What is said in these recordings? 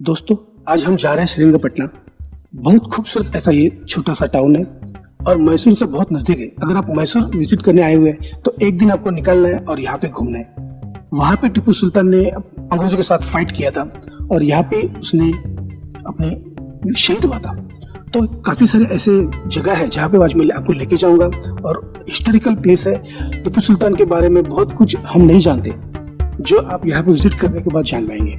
दोस्तों, आज हम जा रहे हैं श्रीरंगपटना। बहुत खूबसूरत ऐसा ये छोटा सा टाउन है और मैसूर से बहुत नजदीक है। अगर आप मैसूर विजिट करने आए हुए हैं तो एक दिन आपको निकलना है और यहाँ पे घूमना है। वहाँ पे टीपू सुल्तान ने अंग्रेजों के साथ फाइट किया था और यहाँ पे उसने अपने शहीद हुआ था। तो काफी सारे ऐसे जगह है जहाँ पे आज मैं आपको लेके जाऊंगा और हिस्टोरिकल प्लेस है। टीपू सुल्तान के बारे में बहुत कुछ हम नहीं जानते, जो आप यहाँ पे विजिट करने के बाद जान पाएंगे।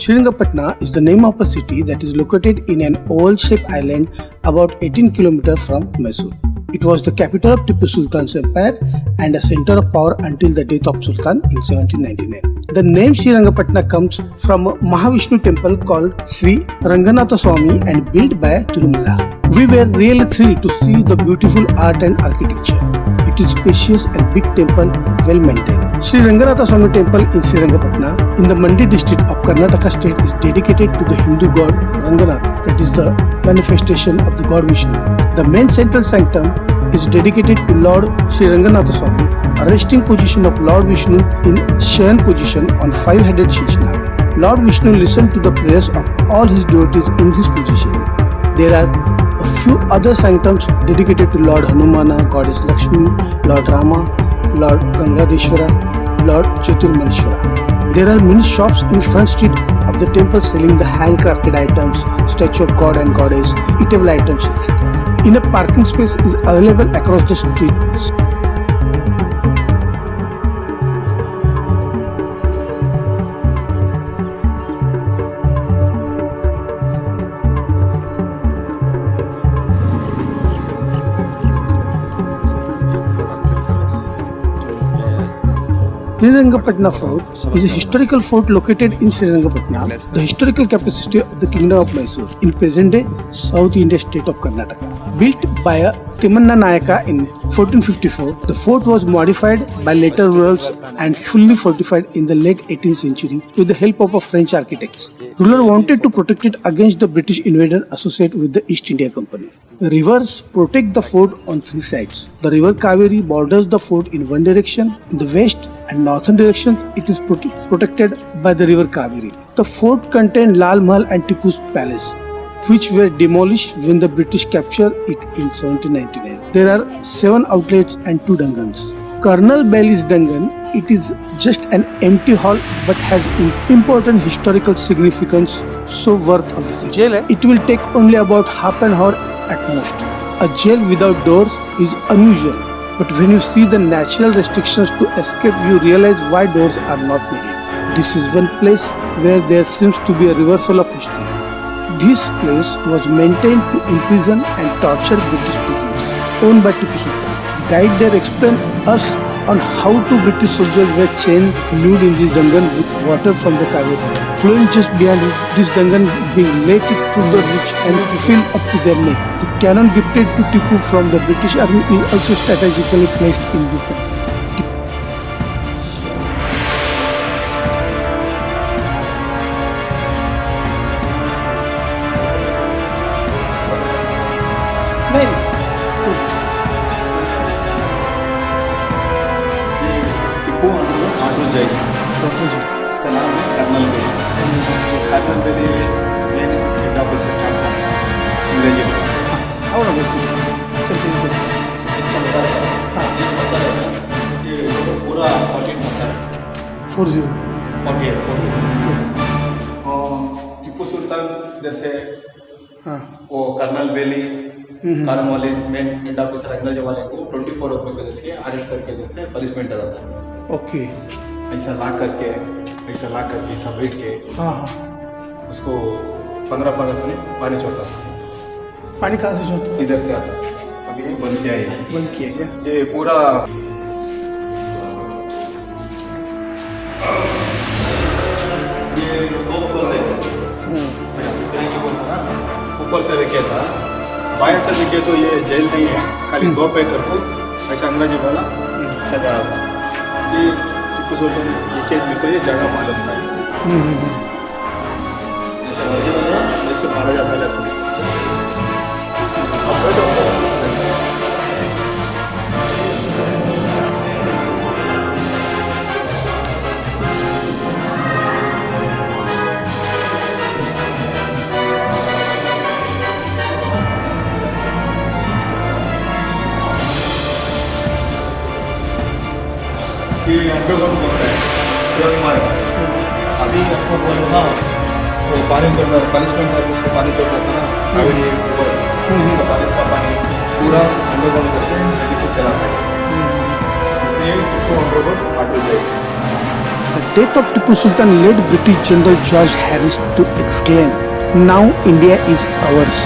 Srirangapatna is the name of a city that is located in an oval-shaped island about 18 km from Mysore. It was the capital of Tipu Sultan's empire and a center of power until the death of Sultan in 1799. The name Srirangapatna comes from a Mahavishnu temple called Sri Ranganatha Swamy and built by Tirumala. We were really thrilled to see the beautiful art and architecture. It is spacious and big temple, well maintained. Sri Ranganatha Swamy Temple in Srirangapatna in the Mandi district of Karnataka state is dedicated to the Hindu god Ranganath, that is the manifestation of the god Vishnu. The main central sanctum is dedicated to Lord Sri Ranganatha Swamy, a resting position of Lord Vishnu in Shayan position on 5-headed Sheshnag. Lord Vishnu listened to the prayers of all his devotees in this position. There are a few other sanctums dedicated to Lord Hanumana, Goddess Lakshmi, Lord Rama, Lord Gangadeshwara, Lord Chaturmaneshwara. There are many shops in front street of the temple selling the handcrafted items, statue of god and goddess, eatable items, etc. In a parking space is available across the street. Srirangapatna Fort is a historical fort located in Srirangapatna, the historical capacity of the Kingdom of Mysore, in present-day South India state of Karnataka. Built by a Timanna Nayaka in 1454, the fort was modified by later rulers and fully fortified in the late 18th century with the help of a French architects. Ruler wanted to protect it against the British invader associated with the East India Company. The rivers protect the fort on three sides. The river Kaveri borders the fort in one direction. In the west and northern direction, it is protected by the river Kaveri. The fort contained Lal Mahal and Tipu's palace, which were demolished when the British captured it in 1799. There are 7 outlets and 2 dungans. Colonel Bailey's Dungan, it is just an empty hall but has important historical significance, so worth a visit. Jail hai? It will take only about half an hour at most. A jail without doors is unusual, but when you see the natural restrictions to escape, you realize why doors are not needed. This is one place where there seems to be a reversal of history. This place was maintained to imprison and torture British prisoners, owned by Tipu Sultan. The guide there explained us on how 2 British soldiers were chained nude in this dungeon with water from the Kaveri flowing just behind this dungeon, being let it through the reach and fill up to their neck. The cannon gifted to Tipu from the British army is also strategically placed in this dungeon. इसका नाम है colonel बेली। Colonel बेली main head officer captain अंग्रेजी में। और ये पूरा 14 पत्थर है। 40 टीपू सुल्तान इधर से वो कर्नल बेली कार्नवालिस मेन हेड ऑफिसर अंग्रेजी वाले को 24 रुपये के जैसे अरेस्ट करके जैसे पनिशमेंट रहता है। ओके, ऐसा ला करके ऐसा बैठ के उसको 15 मिनट पानी छोड़ता था। पानी कहाँ से छोड़ता? इधर से आता। अभी ये बंद किया है। बंद किया क्या? ये पूरा ये ऊपर से देखे था, बाहर से देखे तो ये जेल नहीं है, खाली 2 पे करके ऐसा अंग्रेजी वाला सजा था। ये टीपू सुल्तान ये मेरे को ये जगह मालूम था। जैसे मैसूर महाराजा पैलेस में अंडरग्राउंड बनता है सुरंग मार्ग, अभी आपको बोलूँगा वो पानी उतरना पनिशमेंट करके उसको पानी उतर जाता ना कावेरी ऊपर, इसका बारिश का पानी पूरा अंडरग्राउंड करके नदी को चलाता है, इसलिए टिप्पू अंडरग्राउंड आटो जाएगी. The death of Tipu Sultan led British General George Harris to exclaim, "Now India is ours."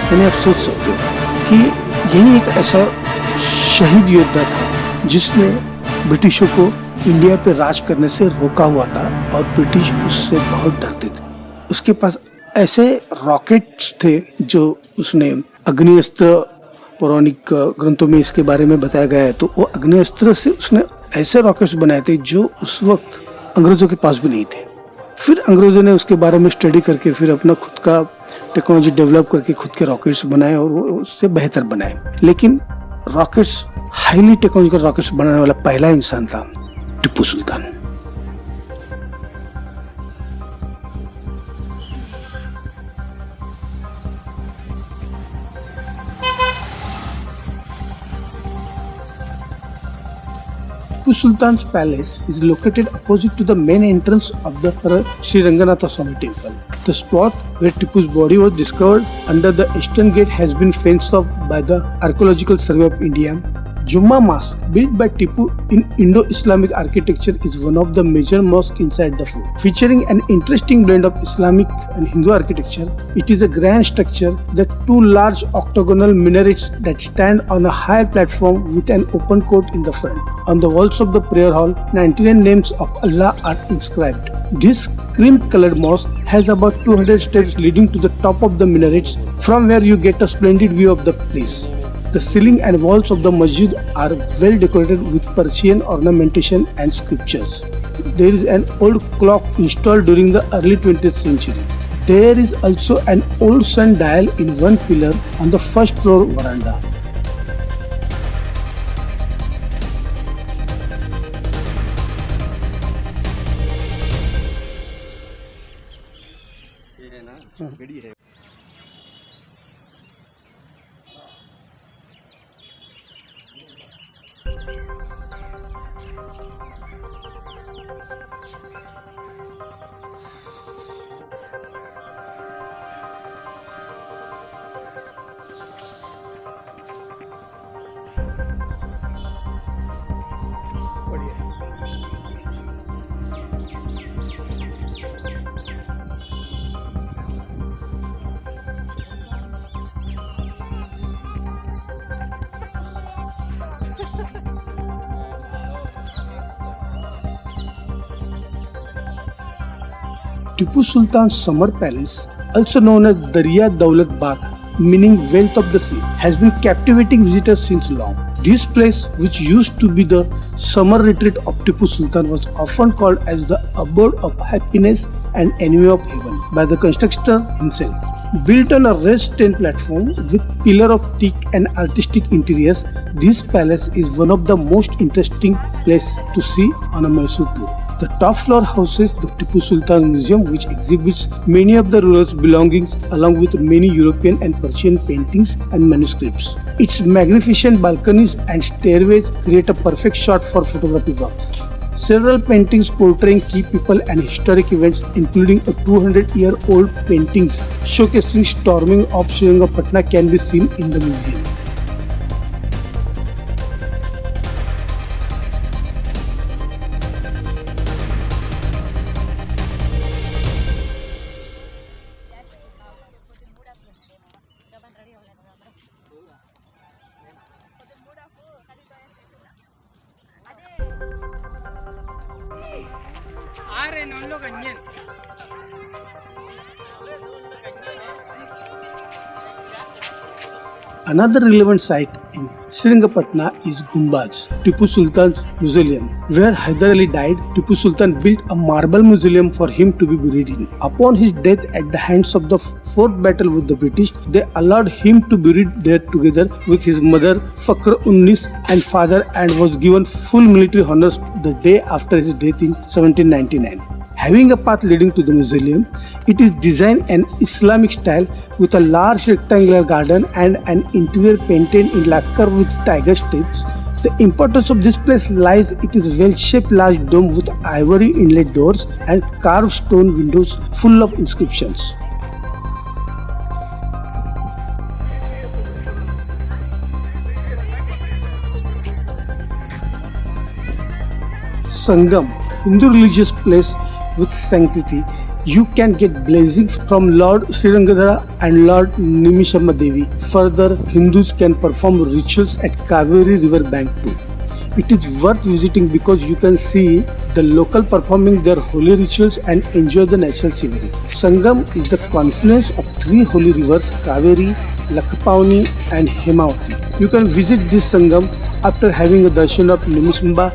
मैंने आप सोच सकते हो कि यही एक ऐसा शहीद योद्धा था जिसने ब्रिटिशों को इंडिया पे राज करने से रोका हुआ था और ब्रिटिश उससे बहुत डरते थे. उसके पास ऐसे रॉकेट्स थे जो उसने अग्निअस्त्र, पौराणिक ग्रंथों में इसके बारे में बताया गया है, तो वो अग्निअस्त्र से उसने ऐसे रॉकेट्स बनाए थे जो उस वक्त अंग्रेजों के पास भी नहीं थे. फिर अंग्रेजों ने उसके बारे में स्टडी करके फिर अपना खुद का टेक्नोलॉजी डेवलप करके खुद के रॉकेट्स बनाए और वो उससे बेहतर बनाए. लेकिन रॉकेट्स, हाईली टेक्नोलॉजिकल रॉकेट्स बनाने वाला पहला इंसान था टिप्पू सुल्तान. Tipu Sultan's palace is located opposite to the main entrance of the Sri Ranganatha Swamy Temple. The spot where Tipu's body was discovered under the eastern gate has been fenced off by the Archaeological Survey of India. Juma Mosque, built by Tipu in Indo-Islamic architecture, is one of the major mosques inside the fort. Featuring an interesting blend of Islamic and Hindu architecture, it is a grand structure that two large octagonal minarets that stand on a high platform with an open court in the front. On the walls of the prayer hall, 99 names of Allah are inscribed. This cream-colored mosque has about 200 steps leading to the top of the minarets, from where you get a splendid view of the place. The ceiling and walls of the masjid are well decorated with Persian ornamentation and sculptures. There is an old clock installed during the early 20th century. There is also an old sundial in one pillar on the first floor veranda. Tipu Sultan's summer palace, also known as Darya Daulat Bagh, meaning wealth of the sea, has been captivating visitors since long. This place, which used to be the summer retreat of Tipu Sultan, was often called as the abode of happiness and envy of heaven by the constructor himself. Built on a raised tent platform with pillar of teak and artistic interiors, this palace is one of the most interesting places to see on a Mysore tour. The top floor houses the Tipu Sultan Museum, which exhibits many of the ruler's belongings along with many European and Persian paintings and manuscripts. Its magnificent balconies and stairways create a perfect shot for photography buffs. Several paintings portraying key people and historic events, including a 200-year-old paintings showcasing storming of Srirangapattna, can be seen in the museum. Another relevant site in Srirangapattana is Gumbaz, Tipu Sultan's mausoleum. Where Hyder Ali died, Tipu Sultan built a marble mausoleum for him to be buried in. Upon his death at the hands of the fourth battle with the British, they allowed him to be buried there together with his mother Fakhr Unnis and father, and was given full military honors the day after his death in 1799. Having a path leading to the mausoleum, it is designed in Islamic style with a large rectangular garden and an interior painted in lacquer with tiger steps The importance of this place lies it is well-shaped large dome with ivory inlet doors and carved stone windows full of inscriptions. Sangam, Hindu religious place with sanctity. You can get blessings from Lord Srirangatha and Lord Nimishamma Devi. Further, Hindus can perform rituals at Kaveri river bank too. It is worth visiting because you can see the local performing their holy rituals and enjoy the natural scenery. Sangam is the confluence of three holy rivers Kaveri, Lakpauni and Hemavati. You can visit this Sangam after having a darshan of Nimishamba